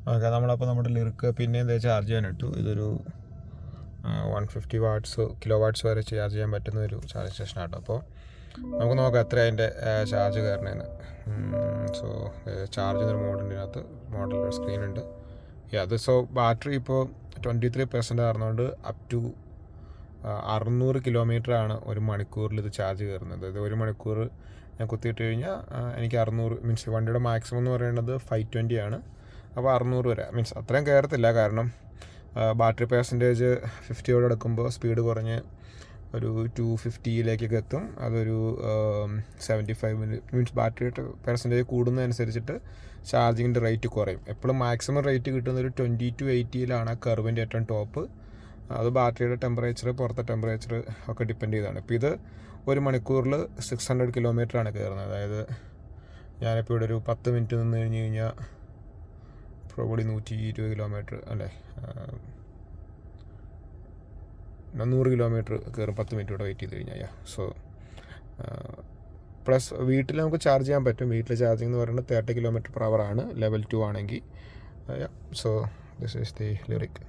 Okay, നമ്മളപ്പോൾ നമ്മുടെ ലിറിക്ക് പിന്നെയും ചാർജ് ചെയ്യാനിട്ടു. ഇതൊരു 150 വാട്ട്സ് കിലോ വാട്ട്സ് വരെ ചാർജ് ചെയ്യാൻ പറ്റുന്ന ഒരു ചാർജ് സ്റ്റേഷനാട്ടോ. അപ്പോൾ നമുക്ക് നോക്കാം എത്ര അതിൻ്റെ ചാർജ് കയറണേന്ന്. സോ ചാർജ് ചെയ്യുന്നൊരു മോഡുണ്ട്, ഇതിനകത്ത് മോഡൽ സ്ക്രീനുണ്ട്. അത് സോ ബാറ്ററി ഇപ്പോൾ 23% ആയിരുന്നുകൊണ്ട് അപ് ടു 600 കിലോമീറ്ററാണ് ഒരു മണിക്കൂറിൽ ഇത് ചാർജ് കയറുന്നത്. ഇത് ഒരു മണിക്കൂർ ഞാൻ കുത്തിയിട്ട് കഴിഞ്ഞാൽ എനിക്ക് 600 മീൻസ് വണ്ടിയുടെ മാക്സിമം എന്ന് പറയുന്നത് 520 ആണ്. അപ്പോൾ 600 വരെ മീൻസ് അത്രയും കയറത്തില്ല, കാരണം ബാറ്ററി പെർസെൻറ്റേജ് 50യോട് എടുക്കുമ്പോൾ സ്പീഡ് കുറഞ്ഞ് ഒരു 250 എത്തും. അതൊരു 75 മീൻസ് ബാറ്ററി പെർസെൻറ്റേജ് കൂടുന്നതനുസരിച്ചിട്ട് ചാർജിങ്ങിൻ്റെ റേറ്റ് കുറയും. എപ്പോഴും മാക്സിമം റേറ്റ് കിട്ടുന്ന ഒരു 20 to 80 കർവിൻ്റെ ഏറ്റവും ടോപ്പ്. അത് ബാറ്ററിയുടെ ടെമ്പറേച്ചർ, പുറത്തെ ടെമ്പറേച്ചർ ഒക്കെ ഡിപ്പെൻഡ് ചെയ്താണ്. ഇപ്പോൾ ഇത് ഒരു മണിക്കൂറിൽ 600 കിലോമീറ്ററാണ് കയറുന്നത്. അതായത് ഞാനിപ്പോൾ ഇവിടെ ഒരു 10 മിനിറ്റ് നിന്ന് കഴിഞ്ഞ് കഴിഞ്ഞാൽ പ്രോബബ്ലി 120 കിലോമീറ്റർ അല്ലേ, 100 കിലോമീറ്റർ കയറും 10 മിനിറ്റ് ഇവിടെ വെയിറ്റ് ചെയ്ത് കഴിഞ്ഞാൽ. സോ പ്ലസ് വീട്ടിൽ നമുക്ക് ചാർജ് ചെയ്യാൻ പറ്റും. വീട്ടിൽ ചാർജിങ് എന്ന് പറയുന്നത് 30 km/h ആണ് ലെവൽ 2 ആണെങ്കിൽ. So this is the lyric.